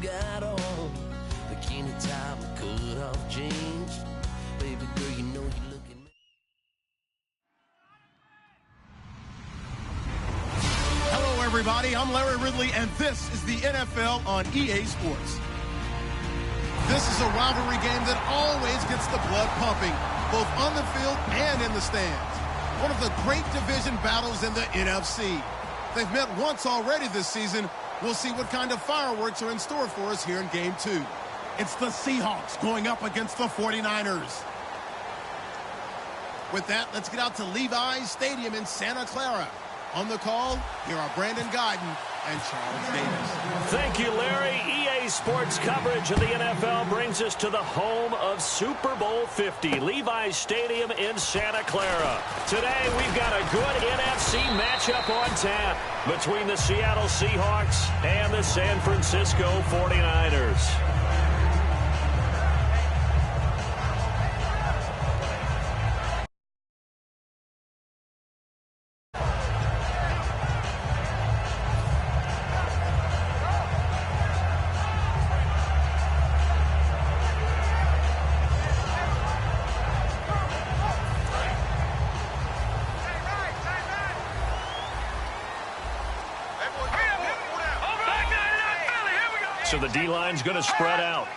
got on bikini top and cut off jeans. Baby girl, you know you looking. Hello, everybody. I'm Larry Ridley, and this is the NFL on EA Sports. This is a rivalry game that always gets the blood pumping, both on the field and in the stands. One of the great division battles in the NFC. They've met once already this season. We'll see what kind of fireworks are in store for us here in Game 2. It's the Seahawks going up against the 49ers. With that, let's get out to Levi's Stadium in Santa Clara. On the call, here are Brandon Guyton and Charles Davis. Thank you, Larry. EA Sports coverage of the NFL brings us to the home of Super Bowl 50, Levi's Stadium in Santa Clara. Today, we've got a good NFC matchup on tap between the Seattle Seahawks and the San Francisco 49ers. So the D-line's going to spread out.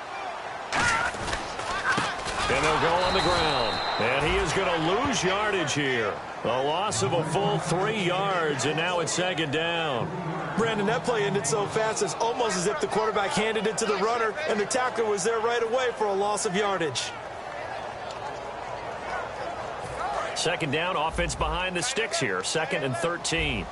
And they'll go on the ground. And he is going to lose yardage here. A loss of a full 3 yards, and now it's second down. Brandon, that play ended so fast, it's almost as if the quarterback handed it to the runner, and the tackler was there right away for a loss of yardage. Second down, offense behind the sticks here. 2nd and 13.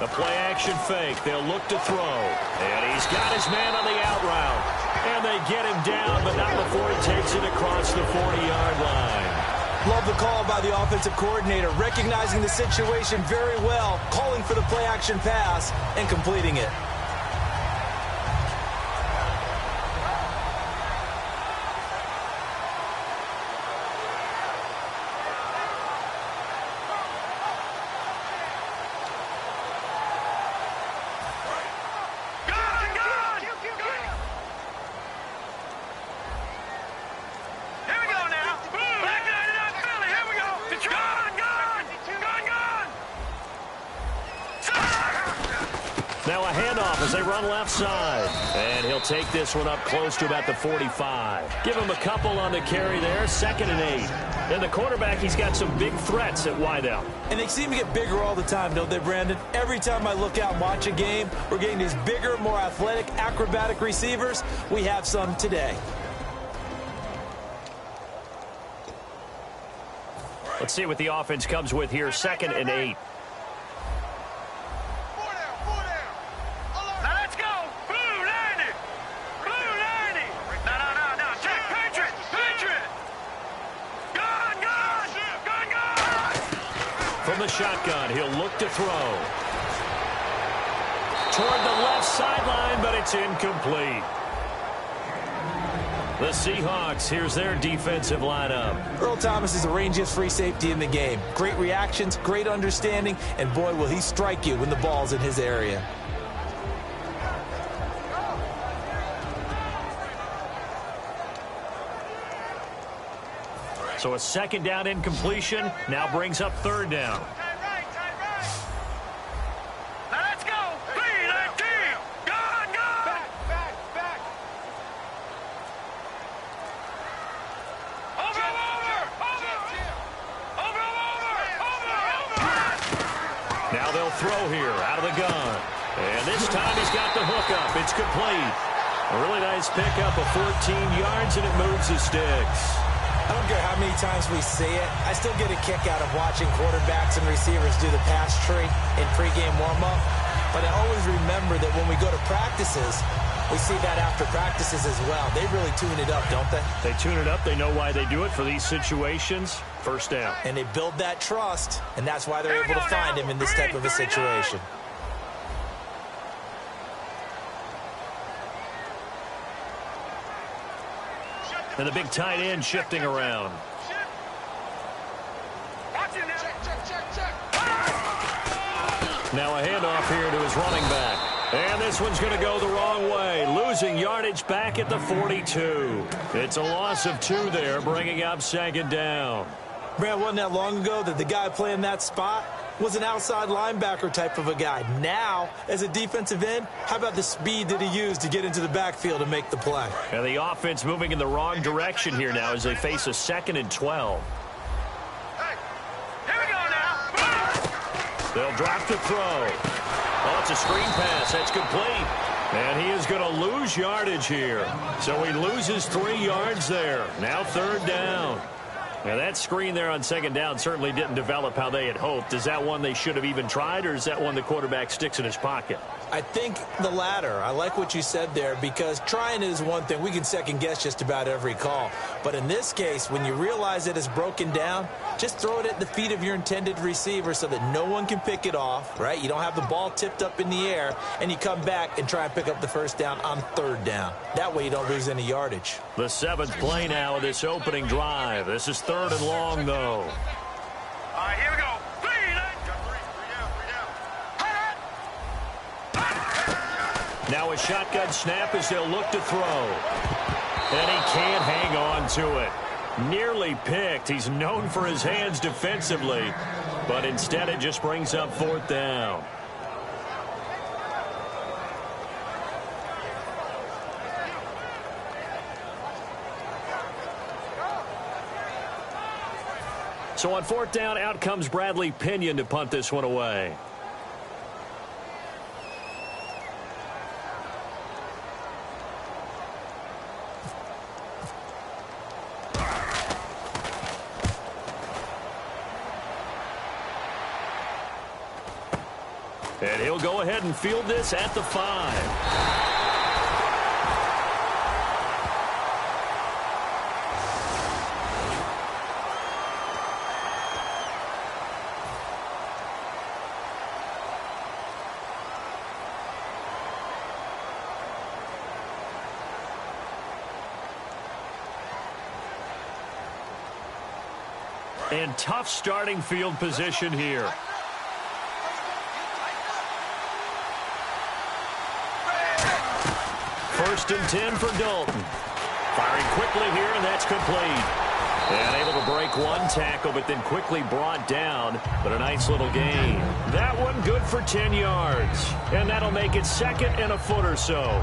A play-action fake. They'll look to throw. And he's got his man on the out route. And they get him down, but not before he takes it across the 40-yard line. Love the call by the offensive coordinator, recognizing the situation very well, calling for the play-action pass, and completing it. Now a handoff as they run left side. And he'll take this one up close to about the 45. Give him a couple on the carry there. 2nd and 8. And the quarterback, he's got some big threats at wideout. And they seem to get bigger all the time, don't they, Brandon? Every time I look out and watch a game, we're getting these bigger, more athletic, acrobatic receivers. We have some today. Let's see what the offense comes with here. 2nd and 8. From the shotgun, he'll look to throw. Toward the left sideline, but it's incomplete. The Seahawks, here's their defensive lineup. Earl Thomas is the rangiest free safety in the game. Great reactions, great understanding, and boy, will he strike you when the ball's in his area. So a 2nd down incompletion now brings up 3rd down. Now let's go. B-19. Gone. Back. Over. Now they'll throw here out of the gun. And this time he's got the hook up. It's complete. A really nice pickup of 14 yards, and it moves the sticks. I don't care how many times we see it. I still get a kick out of watching quarterbacks and receivers do the pass tree in pregame warm-up. But I always remember that when we go to practices, we see that after practices as well. They really tune it up, don't they? They tune it up. They know why they do it for these situations. 1st down. And they build that trust, and that's why they're able to find him in this type of a situation. And the big tight end shifting around. Now a handoff here to his running back. And this one's going to go the wrong way, losing yardage back at the 42. It's a loss of 2 there, bringing up 2nd down. Brad, wasn't that long ago that the guy playing that spot was an outside linebacker type of a guy. Now, as a defensive end, how about the speed that he used to get into the backfield and make the play? And the offense moving in the wrong direction here now as they face a 2nd and 12. Hey, here we go now. They'll drop to throw. Oh, it's a screen pass. That's complete. And he is going to lose yardage here. So he loses 3 yards there. Now 3rd down. Now that screen there on 2nd down certainly didn't develop how they had hoped. Is that one they should have even tried, or is that one the quarterback sticks in his pocket? I think the latter. I like what you said there, because trying is one thing. We can second guess just about every call. But in this case, when you realize it is broken down, just throw it at the feet of your intended receiver so that no one can pick it off, right? You don't have the ball tipped up in the air, and you come back and try and pick up the 1st down on 3rd down. That way you don't lose any yardage. The 7th play now of this opening drive. This is 3rd and long, though. All right, here we go. 3 down. Now a shotgun snap as they'll look to throw. And he can't hang on to it. Nearly picked. He's known for his hands defensively, but instead it just brings up 4th down. So on 4th down, out comes Bradley Pinion to punt this one away. And he'll go ahead and field this at the 5. And tough starting field position here. First and 10 for Dalton. Firing quickly here, and that's complete. And able to break one tackle, but then quickly brought down. But a nice little gain. That one good for 10 yards. And that'll make it 2nd and a foot or so.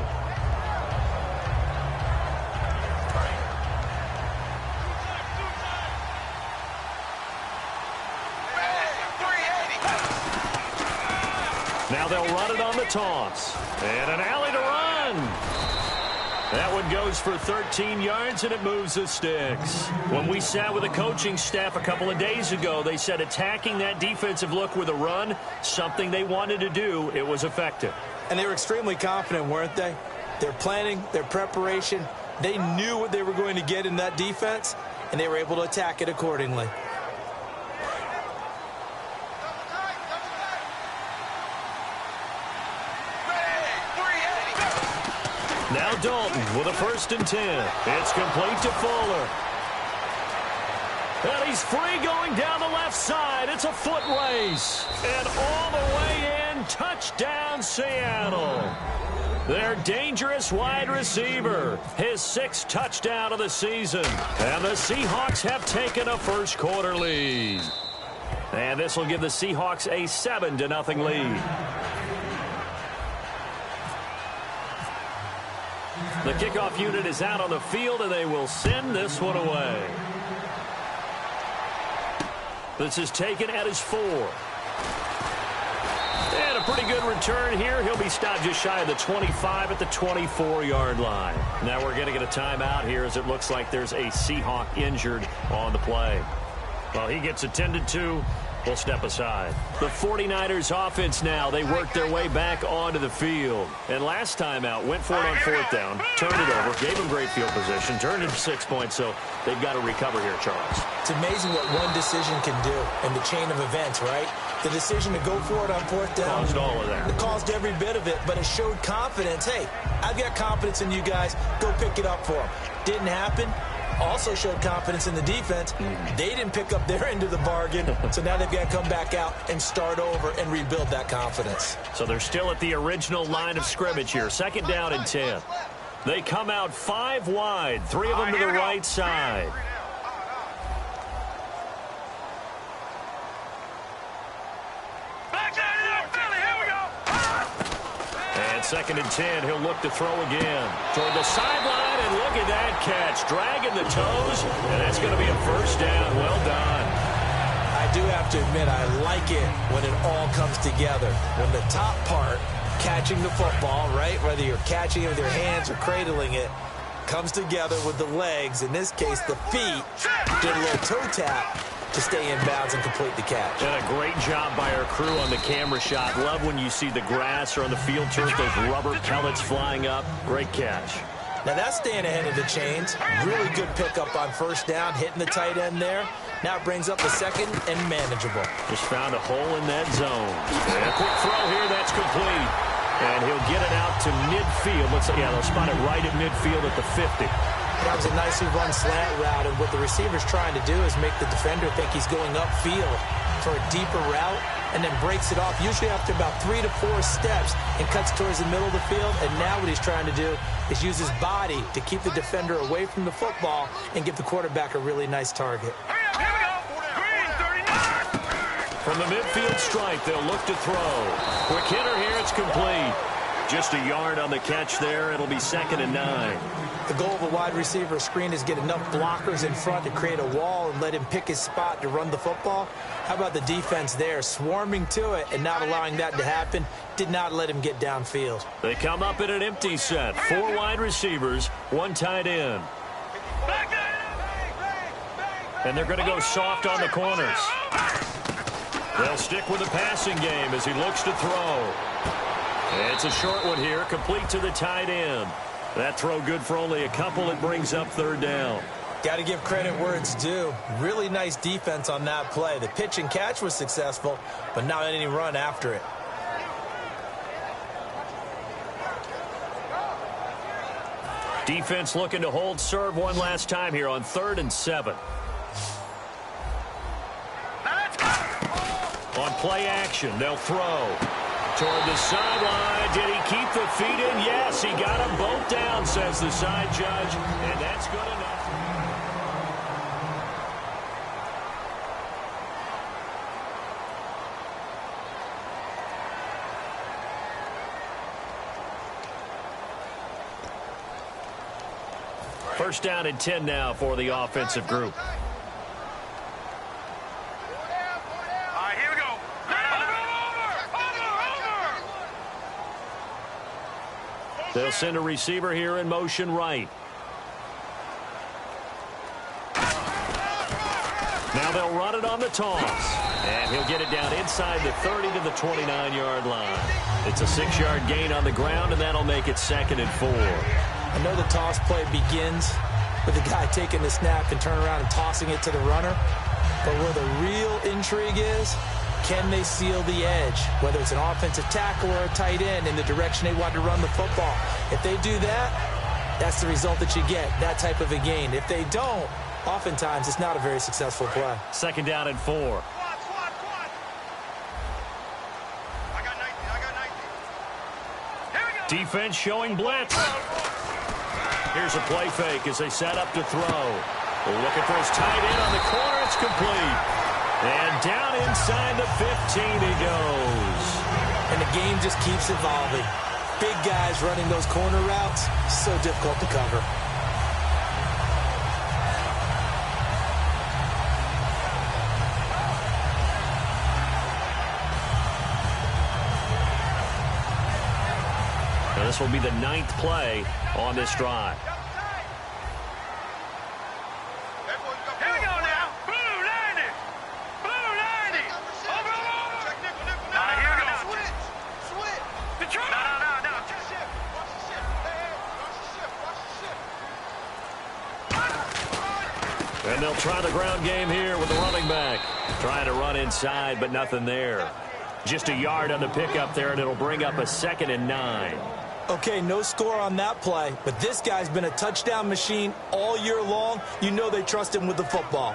Now they'll run it on the toss. And an alley to run. That one goes for 13 yards, and it moves the sticks. When we sat with the coaching staff a couple of days ago, they said attacking that defensive look with a run, something they wanted to do, it was effective. And they were extremely confident, weren't they? Their planning, their preparation, they knew what they were going to get in that defense, and they were able to attack it accordingly. Now Dalton with a 1st and 10. It's complete to Fuller. And he's free going down the left side. It's a foot race. And all the way in, touchdown Seattle. Their dangerous wide receiver. His 6th touchdown of the season. And the Seahawks have taken a first quarter lead. And this will give the Seahawks a 7-0 lead. The kickoff unit is out on the field, and they will send this one away. This is taken at his 4. And a pretty good return here. He'll be stopped just shy of the 25 at the 24-yard line. Now we're going to get a timeout here as it looks like there's a Seahawk injured on the play. Well, he gets attended to. We'll step aside. The 49ers offense now. They worked their way back onto the field. And last time out, went for it on 4th down, turned it over, gave them great field position, turned it to 6 points, so they've got to recover here, Charles. It's amazing what one decision can do in the chain of events, right? The decision to go for it on 4th down. Caused all of that. It caused every bit of it, but it showed confidence. Hey, I've got confidence in you guys. Go pick it up for them. Didn't happen. also showed confidence in the defense. They didn't pick up their end of the bargain, so now they've got to come back out and start over and rebuild that confidence. So they're still at the original line of scrimmage here. 2nd down and 10. They come out 5 wide, 3 of them to the right side. And 2nd and 10, he'll look to throw again. Toward the sideline, and look at that catch. Dragging the toes, and that's going to be a 1st down. Well done. I do have to admit, I like it when it all comes together. When the top part, catching the football, right, whether you're catching it with your hands or cradling it, comes together with the legs, in this case the feet, did a little toe tap to stay in bounds and complete the catch. And a great job by our crew on the camera shot. Love when you see the grass or on the field turf, those rubber pellets flying up. Great catch. Now that's staying ahead of the chains. Really good pickup on 1st down, hitting the tight end there. Now it brings up the 2nd and manageable. Just found a hole in that zone. And a quick throw here, that's complete. And he'll get it out to midfield. Looks like, yeah, they'll spot it right at midfield at the 50. That was a nicely run slant route, and what the receiver's trying to do is make the defender think he's going upfield for a deeper route, and then breaks it off, usually after about 3 to 4 steps, and cuts towards the middle of the field. And now what he's trying to do is use his body to keep the defender away from the football and give the quarterback a really nice target. From the midfield stripe, they'll look to throw. Quick hitter here, it's complete. Just a yard on the catch there. It'll be 2nd and 9. The goal of a wide receiver screen is get enough blockers in front to create a wall and let him pick his spot to run the football. How about the defense there, swarming to it and not allowing that to happen? Did not let him get downfield. They come up in an empty set. 4 wide receivers, 1 tight end. And they're going to go soft on the corners. They'll stick with the passing game as he looks to throw. It's a short one here, complete to the tight end. That throw good for only a couple. It brings up 3rd down. Got to give credit where it's due. Really nice defense on that play. The pitch and catch was successful, but not any run after it. Defense looking to hold serve one last time here on 3rd and 7. On play action, they'll throw. Toward the sideline. Did he keep the feet in? Yes, he got them both down, says the side judge, and that's good enough. First down and 10 now for the offensive group. They'll send a receiver here in motion right. Now they'll run it on the toss. And he'll get it down inside the 30 to the 29-yard line. It's a 6-yard gain on the ground, and that'll make it 2nd and 4. I know the toss play begins with the guy taking the snap and turning around and tossing it to the runner. But where the real intrigue is, can they seal the edge, whether it's an offensive tackle or a tight end, in the direction they want to run the football? If they do that, that's the result that you get, that type of a gain. If they don't, oftentimes it's not a very successful play. 2nd down and 4. Defense showing blitz. Here's a play fake as they set up to throw. Looking for his tight end on the corner. It's complete. And down inside the 15 he goes. And the game just keeps evolving. Big guys running those corner routes, so difficult to cover. Now this will be the 9th play on this drive. And they'll try the ground game here with the running back. Trying to run inside, but nothing there. Just a yard on the pickup there, and it'll bring up a 2nd and 9. Okay, no score on that play, but this guy's been a touchdown machine all year long. You know they trust him with the football.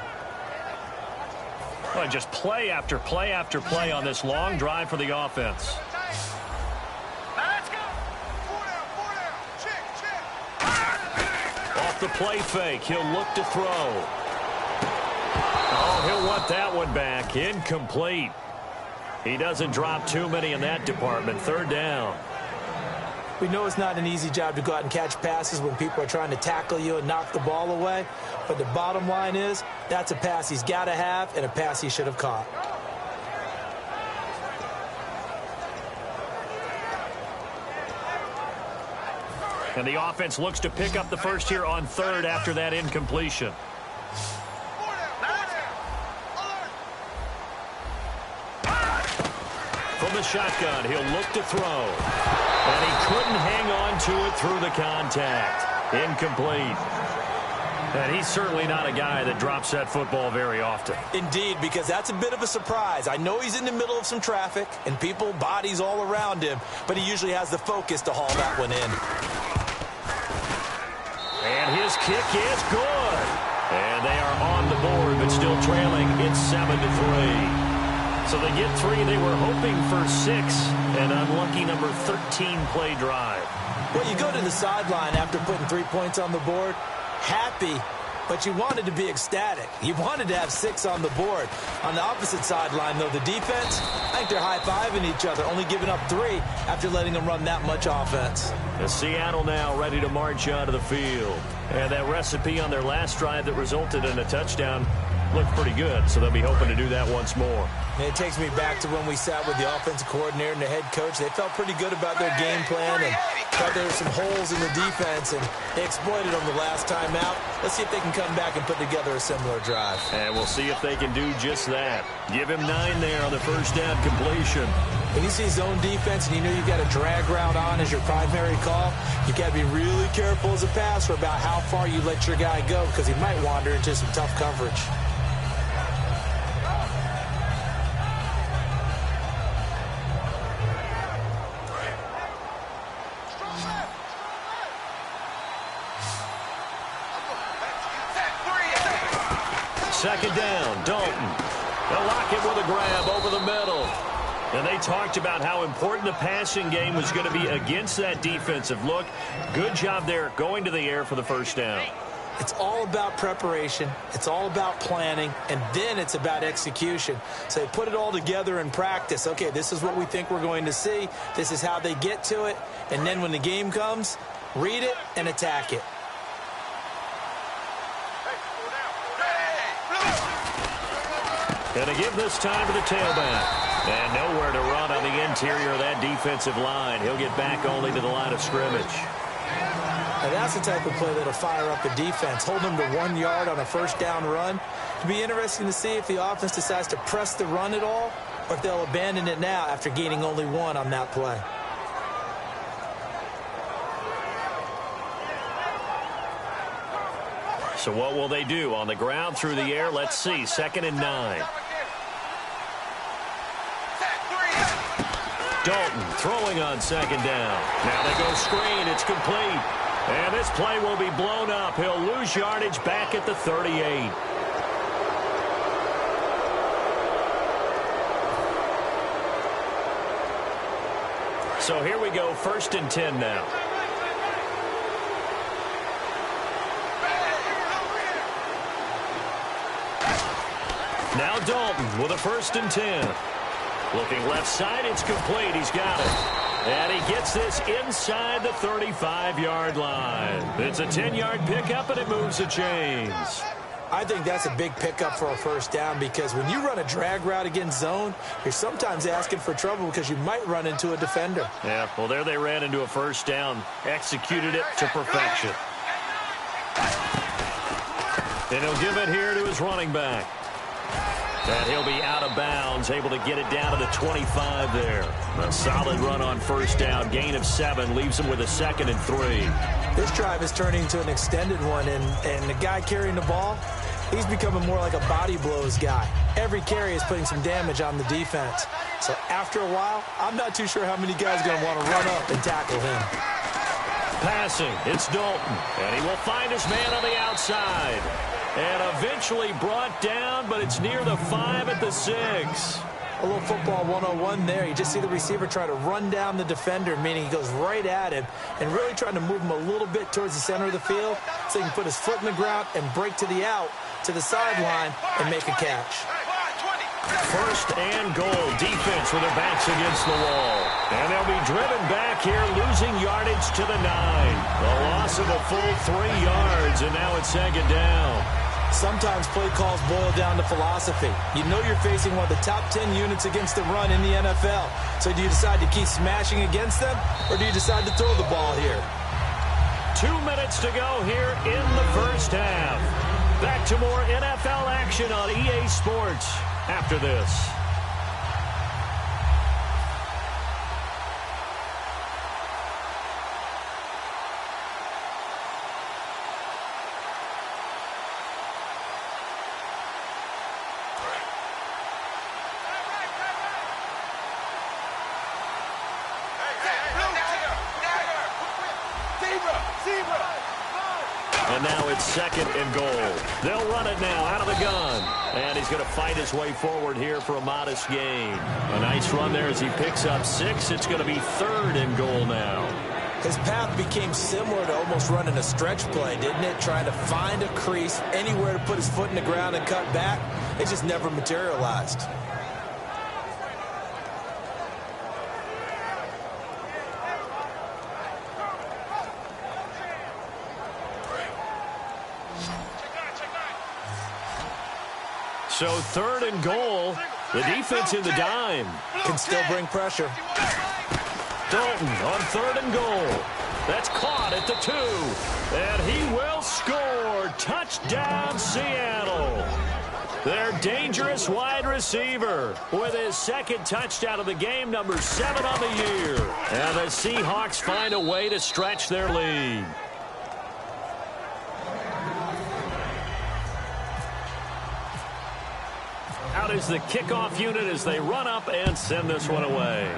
Well, just play after play after play on this long drive for the offense. Let's go. Four down. Check. Off the play fake, he'll look to throw. Oh, he'll want that one back. Incomplete. He doesn't drop too many in that department. Third down. We know it's not an easy job to go out and catch passes when people are trying to tackle you and knock the ball away. But the bottom line is, that's a pass he's got to have and a pass he should have caught. And the offense looks to pick up the first here on third after that incompletion. From the shotgun, he'll look to throw. And he couldn't hang on to it through the contact. Incomplete. And he's certainly not a guy that drops that football very often. Indeed, because that's a bit of a surprise. I know he's in the middle of some traffic and people, bodies all around him, but he usually has the focus to haul that one in. And his kick is good. And they are on the board, but still trailing. It's 7-3. So they get 3. They were hoping for 6. An unlucky number 13 play drive. Well, you go to the sideline after putting 3 points on the board, happy, but you wanted to be ecstatic. You wanted to have 6 on the board. On the opposite sideline, though, the defense, I think they're high-fiving each other, only giving up 3 after letting them run that much offense. And Seattle now ready to march onto the field. And that recipe on their last drive that resulted in a touchdown looked pretty good, so they'll be hoping to do that once more. And it takes me back to when we sat with the offensive coordinator and the head coach. They felt pretty good about their game plan and thought there were some holes in the defense, and they exploited them the last time out. Let's see if they can come back and put together a similar drive. And we'll see if they can do just that. Give him 9 there on the first down completion. When you see zone defense and you know you've got a drag route on as your primary call, you've got to be really careful as a passer about how far you let your guy go because he might wander into some tough coverage. Second down, Dalton. They'll lock it with a grab over the middle. And they talked about how important the passing game was going to be against that defensive look. Good job there going to the air for the first down. It's all about preparation. It's all about planning. And then it's about execution. So they put it all together in practice. Okay, this is what we think we're going to see. This is how they get to it. And then when the game comes, read it and attack it. And to give this time to the tailback. And nowhere to run on the interior of that defensive line. He'll get back only to the line of scrimmage. Now that's the type of play that'll fire up a defense. Hold them to 1 yard on a first down run. It'll be interesting to see if the offense decides to press the run at all or if they'll abandon it now after gaining only 1 on that play. So what will they do? On the ground, through the air? Let's see. 2nd and 9. Dalton throwing on 2nd down. Now they go screen. It's complete. And this play will be blown up. He'll lose yardage back at the 38. So here we go. 1st and 10 now. Now Dalton with a 1st and 10. Looking left side, it's complete. He's got it. And he gets this inside the 35-yard line. It's a 10-yard pickup, and it moves the chains. I think that's a big pickup for a first down because when you run a drag route against zone, you're sometimes asking for trouble because you might run into a defender. Yeah, well, there they ran into a first down. Executed it to perfection. And he'll give it here to his running back. And he'll be out of bounds, able to get it down to the 25 there. A solid run on first down. Gain of 7 leaves him with a 2nd and 3. This drive is turning into an extended one, and the guy carrying the ball, he's becoming more like a body blows guy. Every carry is putting some damage on the defense. So after a while, I'm not too sure how many guys are going to want to run up and tackle him. Passing, it's Dalton, and he will find his man on the outside. And eventually brought down, but it's near the 5 at the 6. A little football 101 there. You just see the receiver try to run down the defender, meaning he goes right at him and really trying to move him a little bit towards the center of the field so he can put his foot in the ground and break to the out, to the sideline, and make a catch. First and goal. Defense with their backs against the wall. And they'll be driven back here, losing yardage to the 9. A loss of a full 3 yards, and now it's second down. Sometimes play calls boil down to philosophy. You know you're facing one of the top 10 units against the run in the NFL. So do you decide to keep smashing against them, or do you decide to throw the ball here? 2 minutes to go here in the first half. Back to more NFL action on EA Sports after this. And now it's second and goal. They'll run it now out of the gun. And he's going to fight his way forward here for a modest gain. A nice run there as he picks up 6. It's going to be third and goal now. His path became similar to almost running a stretch play, didn't it? Trying to find a crease, anywhere to put his foot in the ground and cut back. It just never materialized. So third and goal. The defense in the dime. Can still bring pressure. Dalton on third and goal. That's caught at the 2. And he will score. Touchdown, Seattle. Their dangerous wide receiver with his second touchdown of the game, number 7 on the year. And the Seahawks find a way to stretch their lead. Out is the kickoff unit as they run up and send this one away.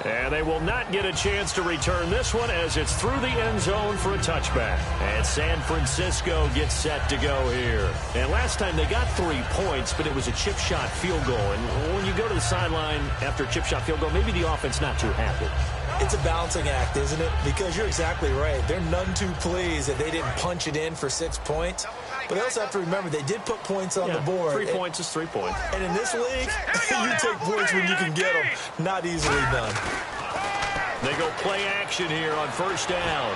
And they will not get a chance to return this one as it's through the end zone for a touchback. And San Francisco gets set to go here. And last time they got 3 points, but it was a chip shot field goal. And when you go to the sideline after a chip shot field goal, maybe the offense not too happy. It's a balancing act, isn't it? Because you're exactly right. They're none too pleased that they didn't punch it in for 6 points. But they also have to remember they did put points on the board. 3 points is 3 points. And in this league, you take points when you can get them. Not easily done. They go play action here on first down.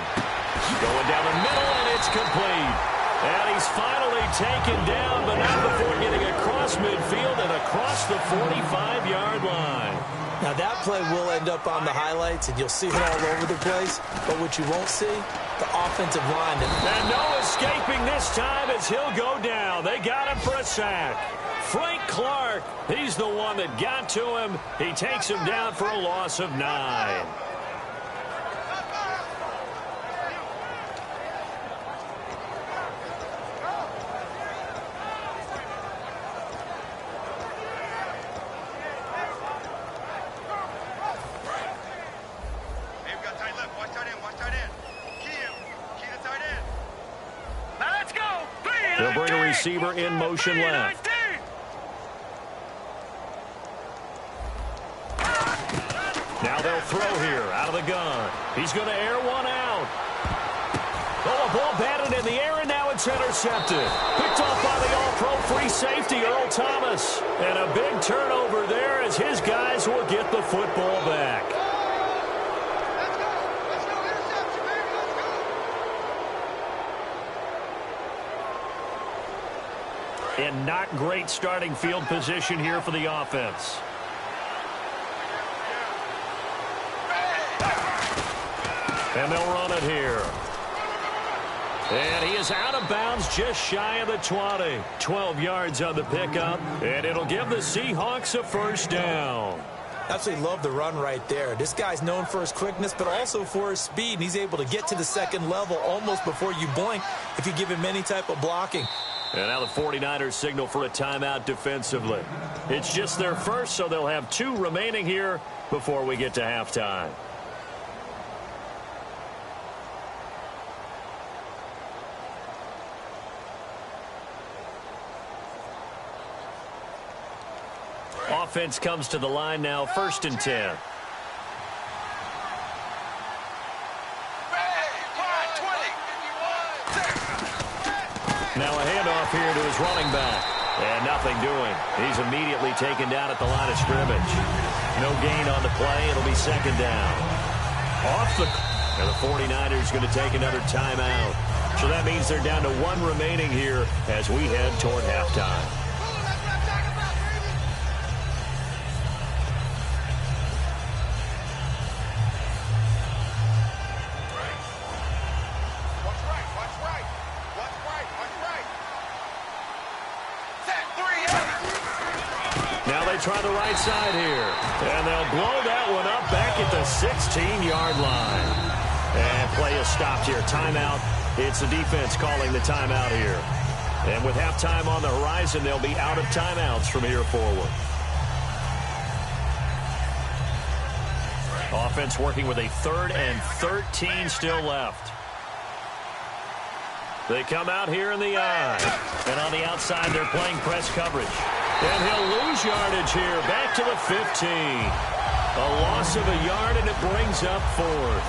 Going down the middle, and it's complete. And he's finally taken down, but not before getting across midfield and across the 45-yard line. Now, that play will end up on the highlights, and you'll see it all over the place. But what you won't see, the offensive line. And no escaping this time as he'll go down. They got him for a sack. Frank Clark, he's the one that got to him. He takes him down for a loss of 9. They'll bring a receiver in motion left. Now they'll throw here out of the gun. He's going to air one out. Oh, a ball batted in the air, and now it's intercepted. Picked off by the all-pro free safety, Earl Thomas. And a big turnover there as his guys will get the football back. And not great starting field position here for the offense. And they'll run it here. And he is out of bounds just shy of the 20. 12 yards on the pickup. And it'll give the Seahawks a first down. Absolutely love the run right there. This guy's known for his quickness, but also for his speed. And he's able to get to the second level almost before you blink if you give him any type of blocking. And now the 49ers signal for a timeout defensively. It's just their first, so they'll have 2 remaining here before we get to halftime. offense comes to the line now, 1st and 10. Now a handoff here to his running back. And nothing doing. He's immediately taken down at the line of scrimmage. No gain on the play. It'll be 2nd down. And the 49ers going to take another timeout. So that means they're down to 1 remaining here as we head toward halftime. Try the right side here. And they'll blow that one up back at the 16-yard line. And play is stopped here. Timeout. It's the defense calling the timeout here. And with halftime on the horizon, they'll be out of timeouts from here forward. Offense working with a 3rd and 13 still left. They come out here in the eye. And on the outside, they're playing press coverage. And he'll lose yardage here, back to the 15. A loss of a yard, and it brings up 4th.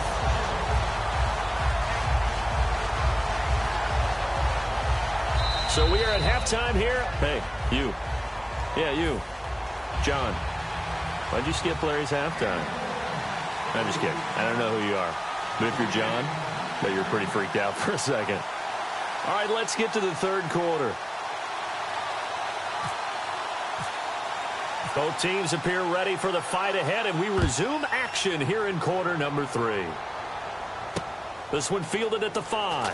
So we are at halftime here. Hey, you. Yeah, you. John, why'd you skip Larry's halftime? I'm just kidding. I don't know who you are. But if you're John, but you're pretty freaked out for a second. All right, let's get to the 3rd quarter. Both teams appear ready for the fight ahead, and we resume action here in quarter number 3. This one fielded at the 5.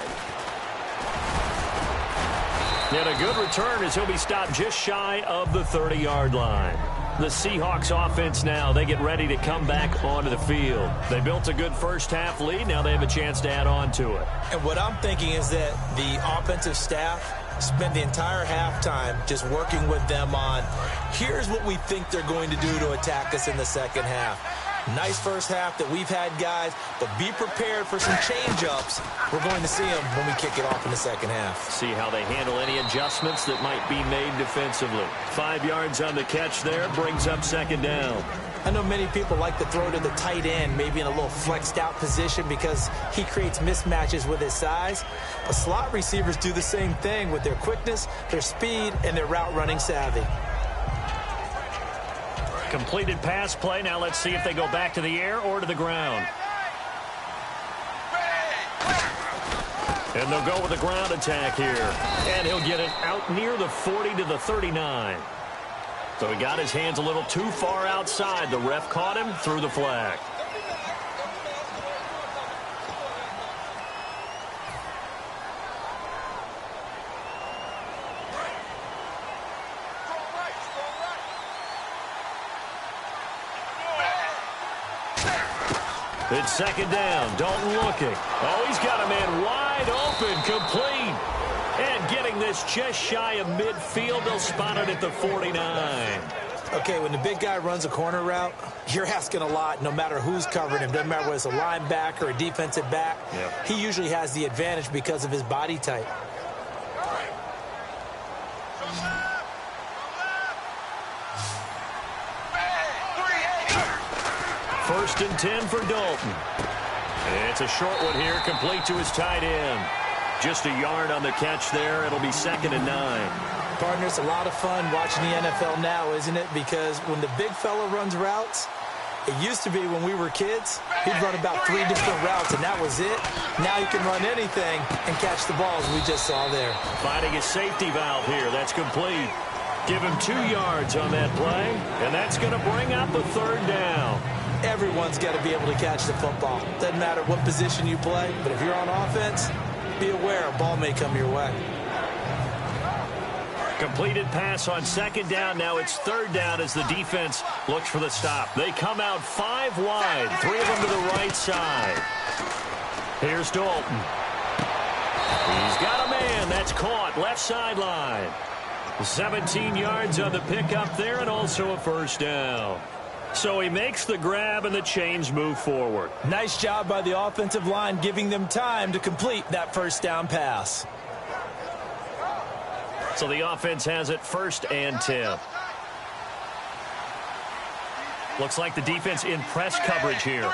And a good return as he'll be stopped just shy of the 30-yard line. The Seahawks offense now, they get ready to come back onto the field. They built a good first-half lead. Now they have a chance to add on to it. And what I'm thinking is that the offensive staff spent the entire halftime just working with them on, here's what we think they're going to do to attack us in the 2nd half. Nice first half that we've had, guys, but be prepared for some change-ups. We're going to see them when we kick it off in the 2nd half. See how they handle any adjustments that might be made defensively. 5 yards on the catch there, brings up 2nd down. I know many people like to throw to the tight end, maybe in a little flexed out position because he creates mismatches with his size. But slot receivers do the same thing with their quickness, their speed, and their route running savvy. Completed pass play. Now let's see if they go back to the air or to the ground. And they'll go with the ground attack here. And he'll get it out near the 40 to the 39. So he got his hands a little too far outside. The ref caught him, threw the flag. It's 2nd down. Dalton looking. Oh, he's got a man wide open, complete. And getting this just shy of midfield, they'll spot it at the 49. Okay, when the big guy runs a corner route, you're asking a lot no matter who's covering him. Doesn't matter whether it's a linebacker or a defensive back. Yep. He usually has the advantage because of his body type. First and 10 for Dalton. It's a short one here, complete to his tight end. Just a yard on the catch there. It'll be 2nd and 9. Partner, it's a lot of fun watching the NFL now, isn't it? Because when the big fella runs routes, it used to be when we were kids, he'd run about 3 different routes, and that was it. Now you can run anything and catch the balls we just saw there. Finding a safety valve here. That's complete. Give him 2 yards on that play, and that's going to bring up a 3rd down. Everyone's got to be able to catch the football. Doesn't matter what position you play, but if you're on offense, be aware a ball may come your way. Completed pass on 2nd down. Now it's 3rd down as the defense looks for the stop. They come out 5 wide, 3 of them to the right side. Here's Dalton. He's got a man. That's caught. Left sideline. 17 yards on the pickup there, and also a 1st down. So he makes the grab, and the chains move forward. Nice job by the offensive line, giving them time to complete that 1st down pass. So the offense has it 1st and 10. Looks like the defense in press coverage here.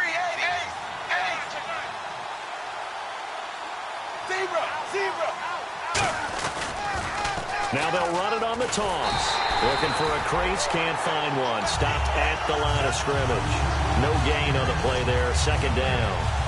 Now they'll run it on the toss. Looking for a crease, can't find one. Stopped at the line of scrimmage. No gain on the play there, second down.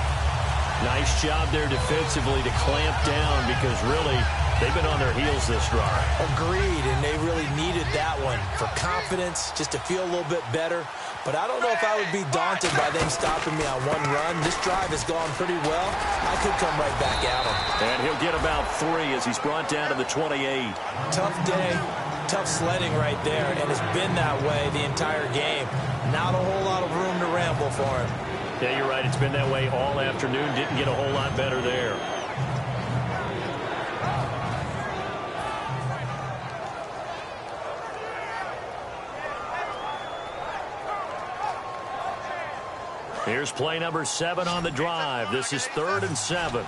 Nice job there defensively to clamp down because really they've been on their heels this drive. Agreed, and they really needed that one for confidence, just to feel a little bit better. But I don't know if I would be daunted by them stopping me on one run. This drive has gone pretty well. I could come right back at him. And he'll get about 3 as he's brought down to the 28. Tough day, tough sledding right there, and it's been that way the entire game. Not a whole lot of room to ramble for him. Yeah, you're right. It's been that way all afternoon. Didn't get a whole lot better there. Here's play number 7 on the drive. This is 3rd and 7.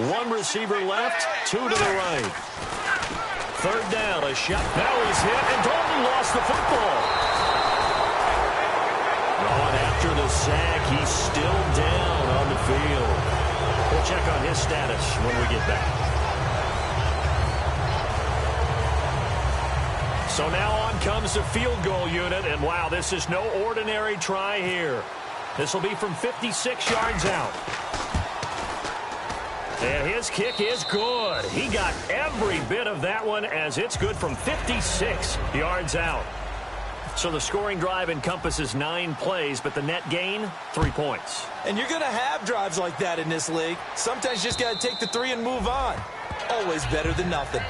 One receiver left, 2 to the right. 3rd down, a shot. Now he's hit, and Dalton lost the football. Going after the sack. He's still down on the field. We'll check on his status when we get back. So now on comes the field goal unit, and wow, this is no ordinary try here. This will be from 56 yards out. And his kick is good. He got every bit of that one as it's good from 56 yards out. So the scoring drive encompasses 9 plays, but the net gain, 3 points. And you're going to have drives like that in this league. Sometimes you just got to take the 3 and move on. Always better than nothing.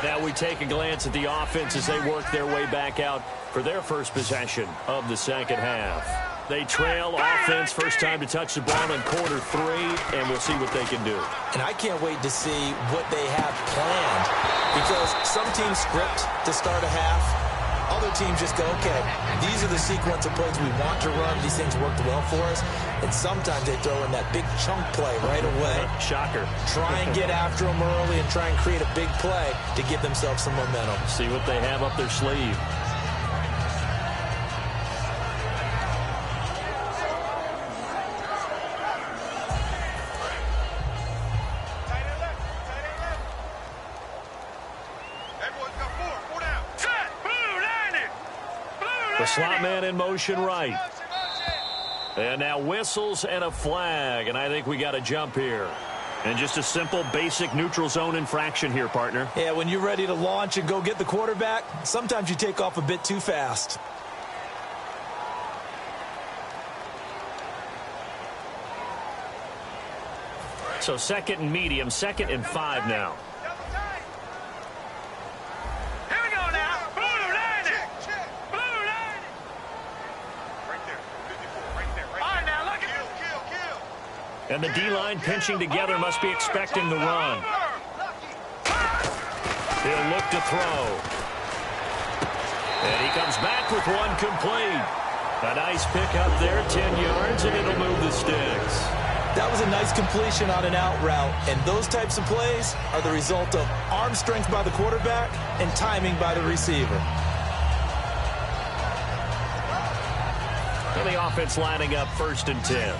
Now we take a glance at the offense as they work their way back out for their first possession of the second half. They trail offense, first time to touch the ball in quarter 3, and we'll see what they can do. And I can't wait to see what they have planned, because some teams script to start a half. Other teams just go, okay, these are the sequence of plays we want to run. These things worked well for us. And sometimes they throw in that big chunk play right away. Shocker. Try and get after them early and try and create a big play to give themselves some momentum. See what they have up their sleeve. The slot man in motion right. And now whistles and a flag, and I think we got a jump here. And just a simple, basic neutral zone infraction here, partner. Yeah, when you're ready to launch and go get the quarterback, sometimes you take off a bit too fast. So 2nd and medium, 2nd and 5 now. And the D-line pinching together must be expecting the run. He'll look to throw. And he comes back with one complete. A nice pickup there, 10 yards, and it'll move the sticks. That was a nice completion on an out route, and those types of plays are the result of arm strength by the quarterback and timing by the receiver. And the offense lining up 1st and 10.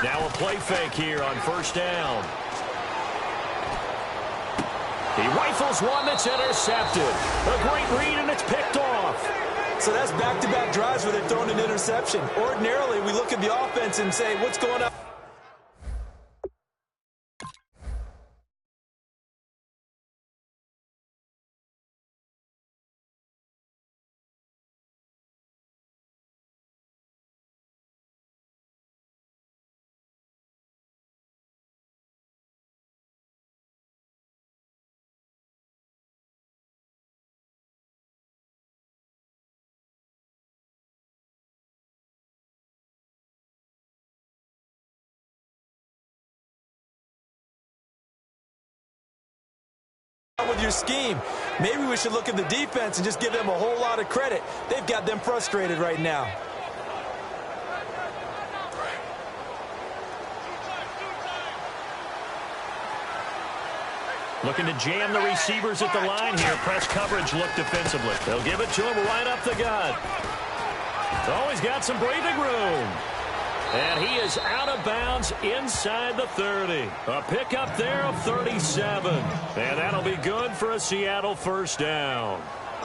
Now a play fake here on 1st down. He rifles one that's intercepted. A great read, and it's picked off. So that's back-to-back drives where they're throwing an interception. Ordinarily, we look at the offense and say, what's going on? with your scheme. Maybe we should look at the defense and just give them a whole lot of credit. They've got them frustrated right now. Looking to jam the receivers at the line here. Press coverage look defensively. They'll give it to him right up the gut. Oh, he's got some breathing room. And he is out of bounds inside the 30. A pickup there of 37. And that'll be good for a Seattle first down.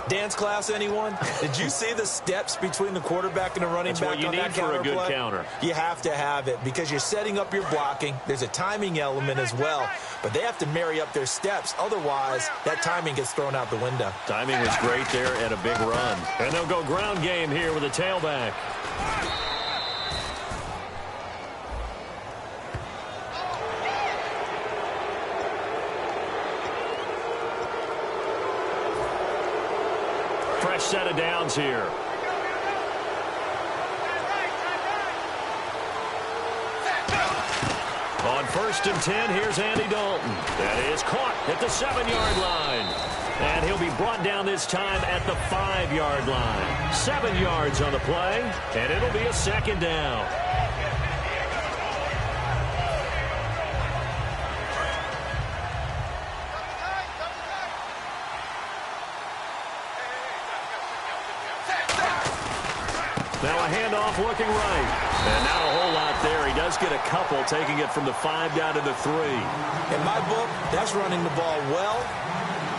Dance class, anyone? Did you see the steps between the quarterback and the running back on that counter play? That's what you need for a good counter. You have to have it because you're setting up your blocking. There's a timing element as well. But they have to marry up their steps. Otherwise, that timing gets thrown out the window. Timing was great there and a big run. And they'll go ground game here with a tailback. Fresh set of downs here. On 1st and 10, here's Andy Dalton. That is caught at the 7-yard line. And he'll be brought down this time at the 5-yard line. 7 yards on the play, and it'll be a 2nd down. Now a handoff looking right. And not a whole lot there. He does get a couple, taking it from the 5 down to the 3. In my book, that's running the ball well,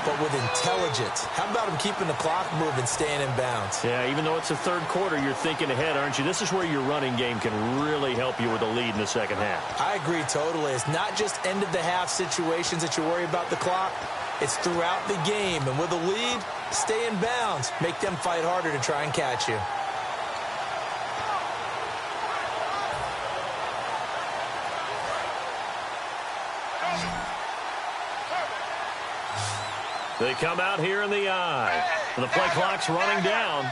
but with intelligence. How about him keeping the clock moving, staying in bounds? Yeah, even though it's the 3rd quarter, you're thinking ahead, aren't you? This is where your running game can really help you with a lead in the 2nd half. I agree totally. It's not just end-of-the-half situations that you worry about the clock. It's throughout the game. And with a lead, stay in bounds. Make them fight harder to try and catch you. They come out here in the eye. The play clock's running down.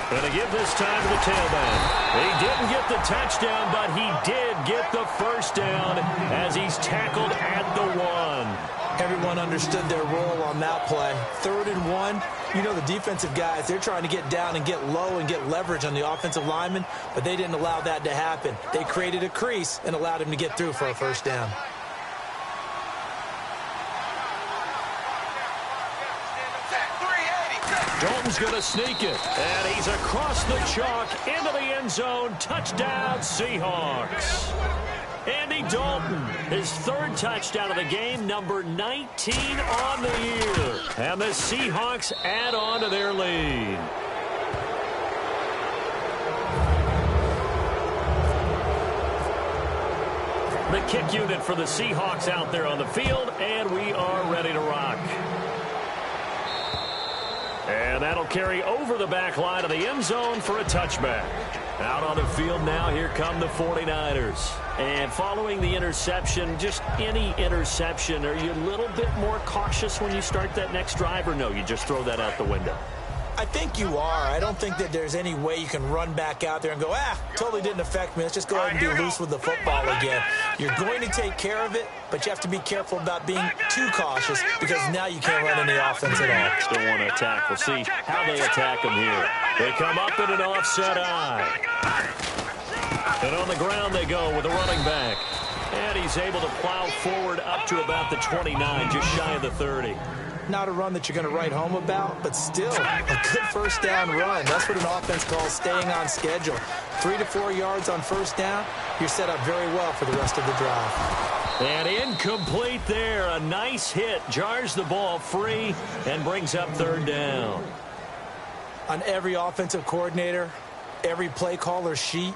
Going to give this time to the tailback. He didn't get the touchdown, but he did get the first down as he's tackled at the 1. Everyone understood their role on that play. 3rd and 1. You know, the defensive guys, they're trying to get down and get low and get leverage on the offensive lineman, but they didn't allow that to happen. They created a crease and allowed him to get through for a first down. Dalton's going to sneak it, and he's across the chalk into the end zone. Touchdown, Seahawks. Andy Dalton, his 3rd touchdown of the game, number 19 on the year. And the Seahawks add on to their lead. The kick unit for the Seahawks out there on the field, and we are ready to rock. And that'll carry over the back line of the end zone for a touchback. Out on the field now, here come the 49ers. And following the interception, just any interception, are you a little bit more cautious when you start that next drive, or no, you just throw that out the window? I think you are. I don't think that there's any way you can run back out there and go, totally didn't affect me. Let's just go ahead and be loose with the football again. You're going to take care of it, but you have to be careful about being too cautious because now you can't run any offense at all. Still want to attack. We'll see how they attack them here. They come up in an offset eye. And on the ground they go with the running back. And he's able to plow forward up to about the 29, just shy of the 30. Not a run that you're going to write home about, but still a good first down run. That's what an offense calls staying on schedule. 3 to 4 yards on first down, you're set up very well for the rest of the drive. And incomplete there. A nice hit. Jars the ball free and brings up 3rd down. On every offensive coordinator, every play caller sheet,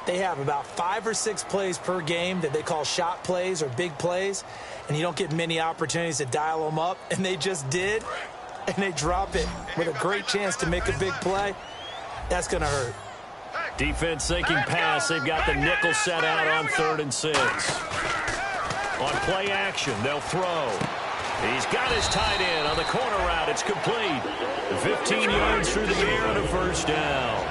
they have about 5 or 6 plays per game that they call shot plays or big plays, and you don't get many opportunities to dial them up, and they just did, and they drop it with a great chance to make a big play. That's going to hurt. Defense thinking pass. They've got the nickel set out on 3rd and 6. On play action, they'll throw. He's got his tight end on the corner route. It's complete. 15 yards through the air and a first down.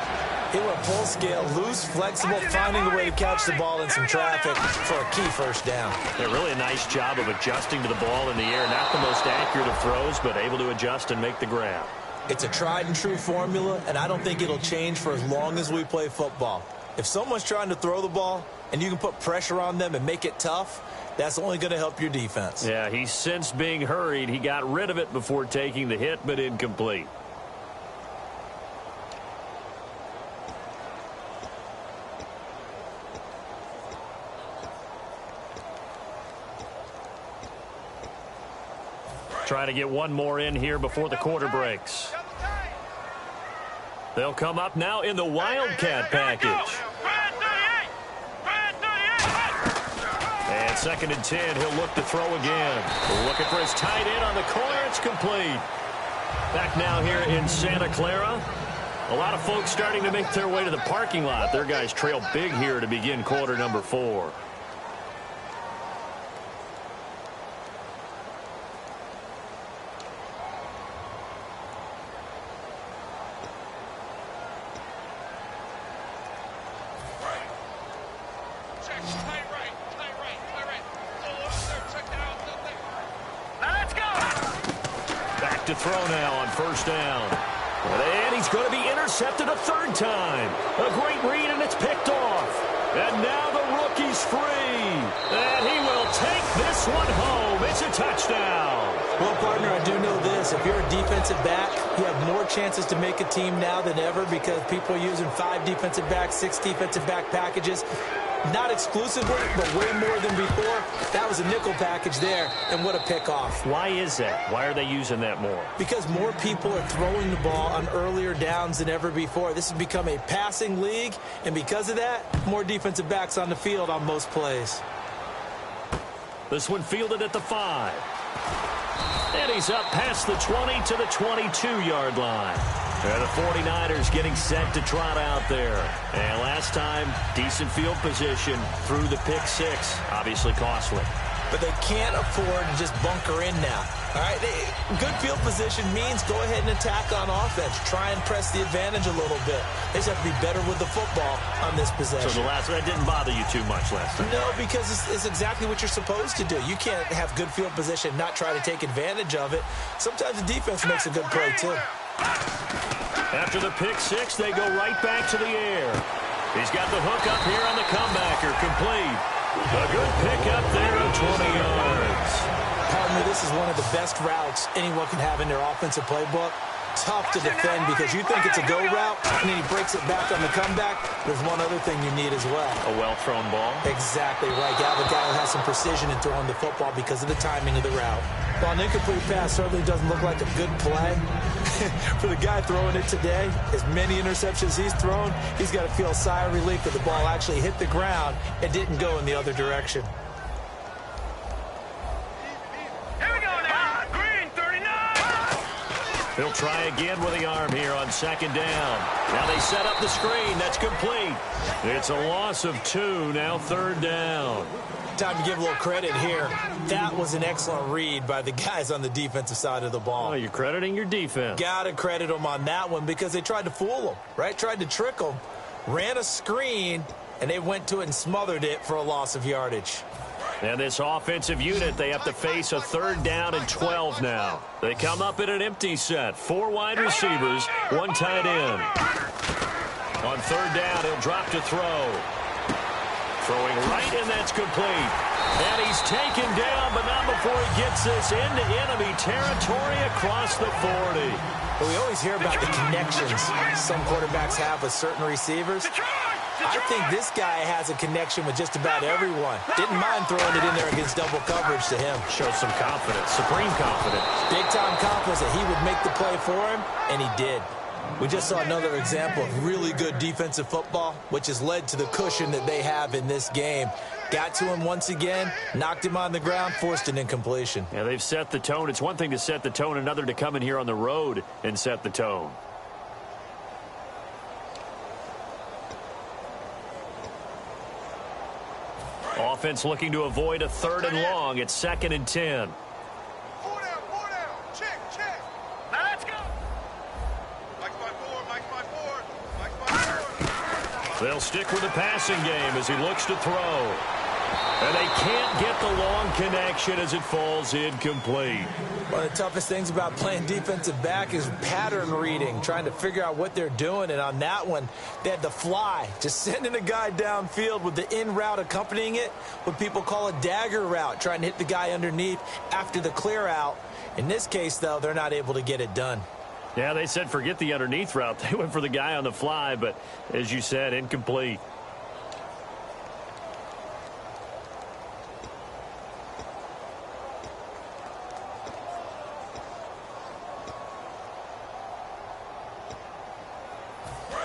He went full scale, loose, flexible, finding a way to catch the ball in some traffic for a key first down. Yeah, really a nice job of adjusting to the ball in the air. Not the most accurate of throws, but able to adjust and make the grab. It's a tried and true formula, and I don't think it'll change for as long as we play football. If someone's trying to throw the ball and you can put pressure on them and make it tough, that's only going to help your defense. Yeah, he sensed being hurried. He got rid of it before taking the hit, but incomplete. Trying to get one more in here before the quarter breaks. They'll come up now in the Wildcat package. And 2nd and 10, he'll look to throw again. Looking for his tight end on the corner. It's complete. Back now here in Santa Clara. A lot of folks starting to make their way to the parking lot. Their guys trail big here to begin quarter number 4. To throw now on 1st down. And he's going to be intercepted a 3rd time. A great read, and it's picked off. And now the rookie's free. And he will take this one home. It's a touchdown. Well, partner, I do know this. If you're a defensive back, you have more chances to make a team now than ever because people are using 5 defensive backs, 6 defensive back packages. Not exclusively, but way more than before. That was a nickel package there, and what a pickoff. Why is that? Why are they using that more? Because more people are throwing the ball on earlier downs than ever before. This has become a passing league, and because of that, more defensive backs on the field on most plays. This one fielded at the 5. And he's up past the 20 to the 22-yard line. And the 49ers getting set to trot out there. And last time, decent field position through the pick 6. Obviously costly. But they can't afford to just bunker in now. All right, good field position means go ahead and attack on offense. Try and press the advantage a little bit. They just have to be better with the football on this possession. So that didn't bother you too much last time? No, because it's exactly what you're supposed to do. You can't have good field position, not try to take advantage of it. Sometimes the defense makes a good play, too. After the pick 6, they go right back to the air. He's got the hook up here on the comebacker, complete. A good pickup there of 20 yards. Partner, this is one of the best routes anyone can have in their offensive playbook. Tough to defend because you think it's a go route, and then he breaks it back on the comeback. There's one other thing you need as well. A well-thrown ball? Exactly right. You have a guy who has some precision in throwing the football because of the timing of the route. While an incomplete pass certainly doesn't look like a good play, for the guy throwing it today, as many interceptions he's thrown, he's got to feel a sigh of relief that the ball actually hit the ground and didn't go in the other direction. Here we go now. Green 39. He'll try again with the arm here on 2nd down. Now they set up the screen. That's complete. It's a loss of 2. Now 3rd down. Time to give a little credit here. That was an excellent read by the guys on the defensive side of the ball. Oh, you're crediting your defense. Got to credit them on that one because they tried to fool them, right? Tried to trick them. Ran a screen, and they went to it and smothered it for a loss of yardage. And this offensive unit, they have to face a 3rd down and 12 now. They come up in an empty set. 4 wide receivers, 1 tight end. On 3rd down, he'll drop to throw. Throwing right, and that's complete. And he's taken down, but not before he gets this into enemy territory across the 40. But we always hear about the connections some quarterbacks have with certain receivers. I think this guy has a connection with just about everyone. Didn't mind throwing it in there against double coverage to him. Shows some confidence, supreme confidence. Big-time confidence that he would make the play for him, and he did. We just saw another example of really good defensive football, which has led to the cushion that they have in this game. Got to him once again, knocked him on the ground, forced an incompletion. Yeah, they've set the tone. It's one thing to set the tone, another to come in here on the road and set the tone. Offense looking to avoid a 3rd and long. It's 2nd and 10. 4 down. Check. Now let's go. Mike's by 4. Mike's by 4. They'll stick with the passing game as he looks to throw. And they can't get the long connection as it falls incomplete. One of the toughest things about playing defensive back is pattern reading, trying to figure out what they're doing. And on that one, they had the fly, just sending a guy downfield with the in route accompanying it, what people call a dagger route, trying to hit the guy underneath after the clear out. In this case, though, they're not able to get it done. Yeah, they said forget the underneath route. They went for the guy on the fly, but as you said, incomplete.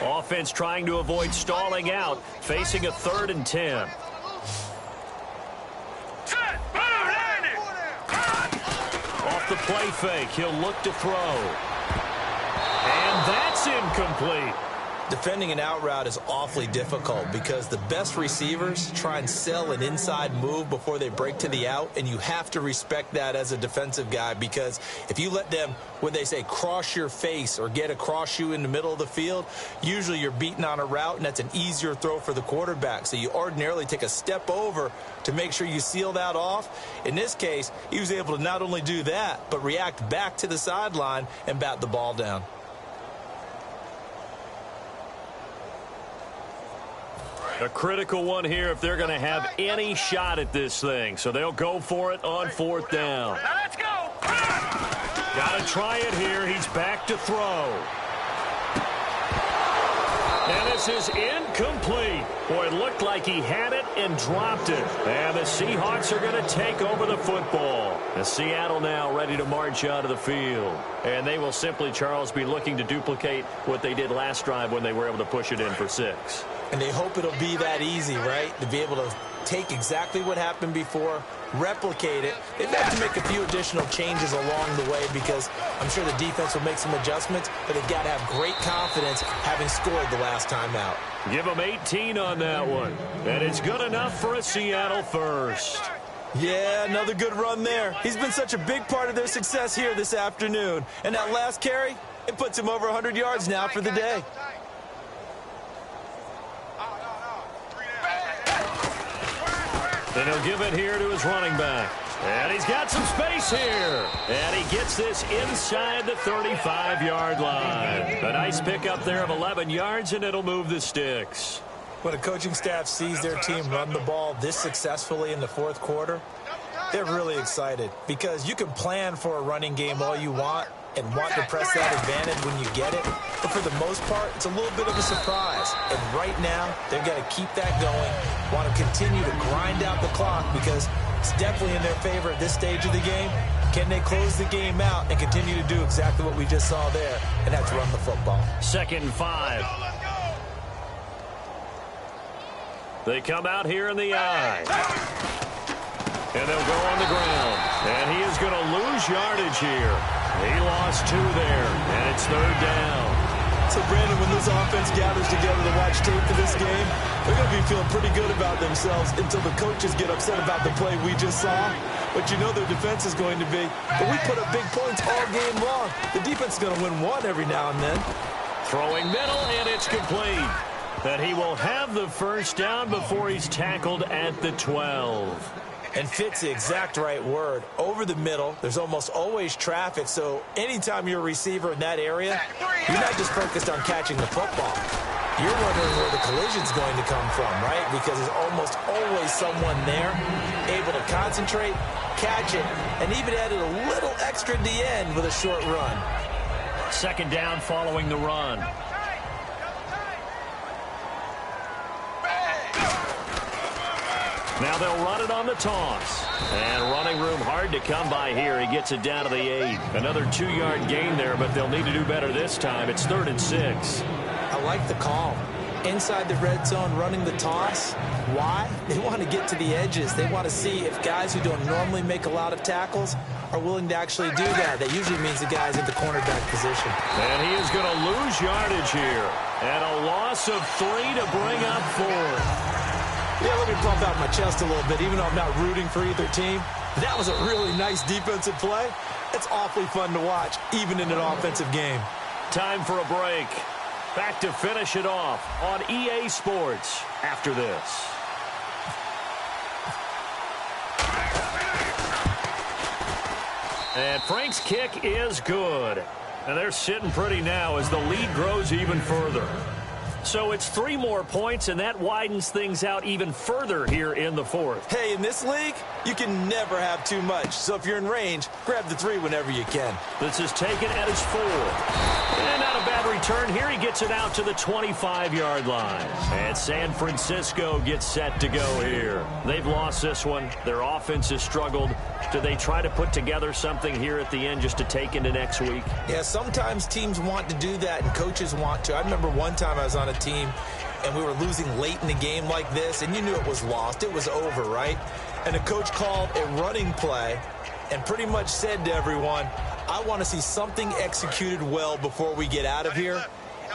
Offense trying to avoid stalling out, facing a 3rd and 10. Off the play fake, he'll look to throw. And that's incomplete. Defending an out route is awfully difficult because the best receivers try and sell an inside move before they break to the out, and you have to respect that as a defensive guy, because if you let them, when they say cross your face or get across you in the middle of the field, usually you're beaten on a route, and that's an easier throw for the quarterback. So you ordinarily take a step over to make sure you seal that off. In this case, he was able to not only do that, but react back to the sideline and bat the ball down. A critical one here if they're going to have any shot at this thing. So they'll go for it on 4th down. Now let's go. Got to try it here. He's back to throw. And this is incomplete. Boy, it looked like he had it and dropped it. And the Seahawks are going to take over the football. And Seattle now ready to march out of the field. And they will simply, Charles, be looking to duplicate what they did last drive when they were able to push it in for 6. And they hope it'll be that easy, right? To be able to take exactly what happened before, replicate it. They've had to make a few additional changes along the way because I'm sure the defense will make some adjustments, but they've got to have great confidence having scored the last time out. Give them 18 on that one. And it's good enough for a Seattle first. Yeah, another good run there. He's been such a big part of their success here this afternoon. And that last carry, it puts him over 100 yards now for the day. Then he'll give it here to his running back. And he's got some space here. And he gets this inside the 35-yard line. A nice pickup there of 11 yards, and it'll move the sticks. When a coaching staff sees their team run the ball this successfully in the 4th quarter, they're really excited because you can plan for a running game all you want and want to press that advantage when you get it. But for the most part, it's a little bit of a surprise. And right now, they've got to keep that going, want to continue to grind out the clock because it's definitely in their favor at this stage of the game. Can they close the game out and continue to do exactly what we just saw there, and that's run the football? 2nd and 5. They come out here in the I. And they'll go on the ground. And he is going to lose yardage here. He lost 2 there, and it's 3rd down. So, Brandon, when this offense gathers together to watch tape for this game, they're going to be feeling pretty good about themselves until the coaches get upset about the play we just saw. But you know their defense is going to be. But we put up big points all game long. The defense is going to win one every now and then. Throwing middle, and it's complete. That he will have the 1st down before he's tackled at the 12. And fit's the exact right word. Over the middle, there's almost always traffic, so anytime you're a receiver in that area, you're not just focused on catching the football. You're wondering where the collision's going to come from, right? Because there's almost always someone there able to concentrate, catch it, and even added a little extra at the end with a short run. 2nd down following the run. Now they'll run it on the toss. And running room hard to come by here. He gets it down to the 8. Another 2-yard gain there, but they'll need to do better this time. It's 3rd and 6. I like the call. Inside the red zone running the toss. Why? They want to get to the edges. They want to see if guys who don't normally make a lot of tackles are willing to actually do that. That usually means the guy's in the cornerback position. And he is going to lose yardage here. And a loss of 3 to bring up 4. Yeah, let me pump out my chest a little bit, even though I'm not rooting for either team. That was a really nice defensive play. It's awfully fun to watch, even in an offensive game. Time for a break. Back to finish it off on EA Sports after this. And Frank's kick is good. And they're sitting pretty now as the lead grows even further. So it's 3 more points, and that widens things out even further here in the fourth. Hey, in this league, you can never have too much. So if you're in range, grab the 3 whenever you can. This is taken at his 4. And not a bad return here. He gets it out to the 25-yard line. And San Francisco gets set to go here. They've lost this one. Their offense has struggled. Do they try to put together something here at the end just to take into next week? Yeah, sometimes teams want to do that and coaches want to. I remember one time I was on a team and we were losing late in the game like this, and you knew it was lost. It was over, right? And the coach called a running play and pretty much said to everyone, I want to see something executed well before we get out of here.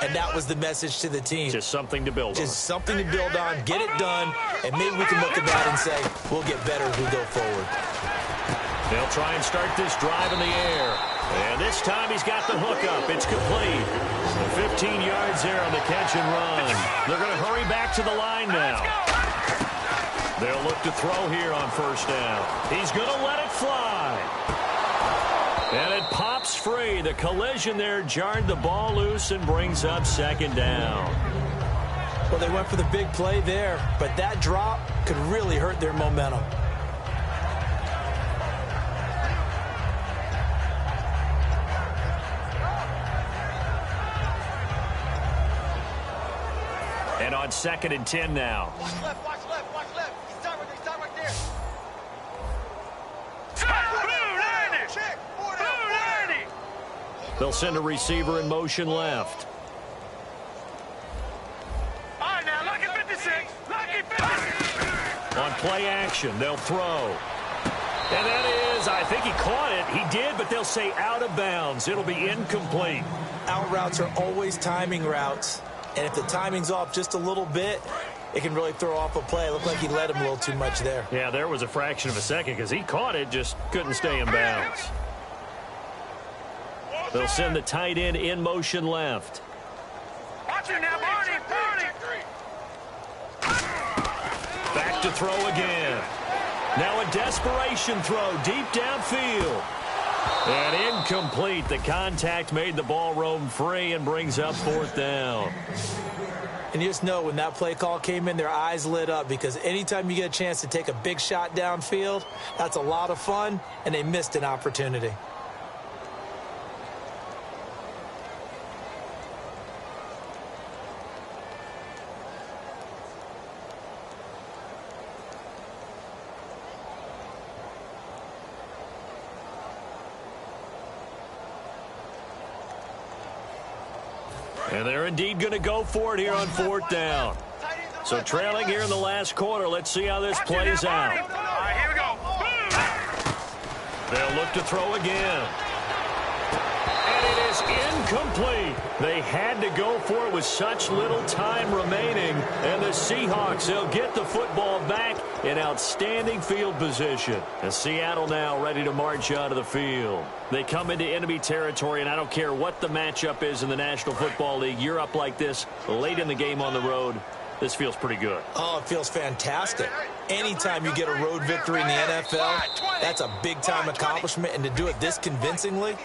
And that was the message to the team. Just something to build on. Just something to build on, get it done, and maybe we can look at that and say, we'll get better as we go forward. They'll try and start this drive in the air. And this time he's got the hook up. It's complete. 15 yards there on the catch and run. They're going to hurry back to the line now. They'll look to throw here on first down. He's going to let it fly. And it pops free. The collision there jarred the ball loose and brings up second down. Well, they went for the big play there, but that drop could really hurt their momentum. And on 2nd and 10 now. Watch left, watch left, watch left. He's done right there. They'll send a receiver in motion left. All right, now, lucky 56. Lucky 56. On play action, they'll throw. And that is, I think he caught it. He did, but they'll say out of bounds. It'll be incomplete. Out routes are always timing routes. And if the timing's off just a little bit, it can really throw off a play. It looked like he let him a little too much there. Yeah, there was a fraction of a second because he caught it, just couldn't stay in bounds. They'll send the tight end in motion left. Watch it now, Barney. Back to throw again. Now a desperation throw deep downfield. And incomplete. The contact made the ball roam free and brings up 4th down. And you just know when that play call came in, their eyes lit up, because anytime you get a chance to take a big shot downfield, that's a lot of fun, and they missed an opportunity. And they're indeed going to go for it here on 4th down. So trailing here in the last quarter. Let's see how this plays out. All right, here we go. They'll look to throw again. And it is incomplete. They had to go for it with such little time remaining. And the Seahawks, they'll get the football back in outstanding field position. And Seattle now ready to march out of the field. They come into enemy territory, and I don't care what the matchup is in the National Football League. You're up like this late in the game on the road. This feels pretty good. Oh, it feels fantastic. Anytime you get a road victory in the NFL, that's a big-time accomplishment. And to do it this convincingly,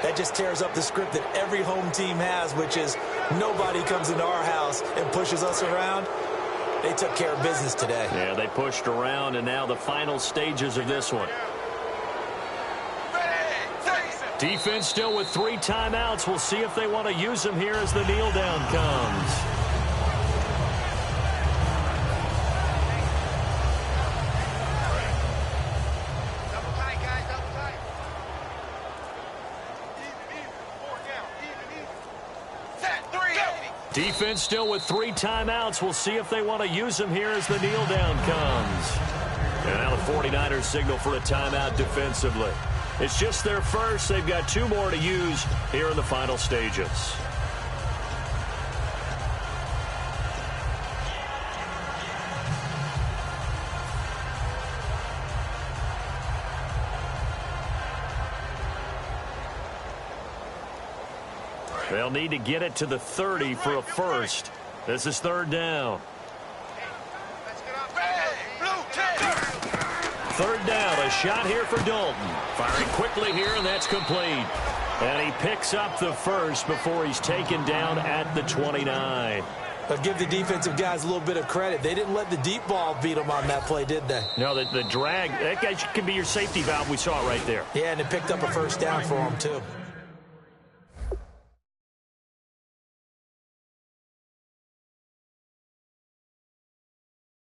that just tears up the script that every home team has, which is nobody comes into our house and pushes us around. They took care of business today. Yeah, they pushed around, and now the final stages of this one. Defense still with 3 timeouts. We'll see if they want to use them here as the kneel down comes. Double tight, guys, double tight. Even. 4 down. Even. Set 3. Defense still with 3 timeouts. We'll see if they want to use them here as the kneel down comes. And now the 49ers signal for a timeout defensively. It's just their first. They've got 2 more to use here in the final stages. They'll need to get it to the 30 for a first. This is third down. Third down, a shot here for Dalton. Firing quickly here, and that's complete. And he picks up the first before he's taken down at the 29. But give the defensive guys a little bit of credit. They didn't let the deep ball beat them on that play, did they? No, the drag, that guy could be your safety valve. We saw it right there. Yeah, and it picked up a first down for him, too.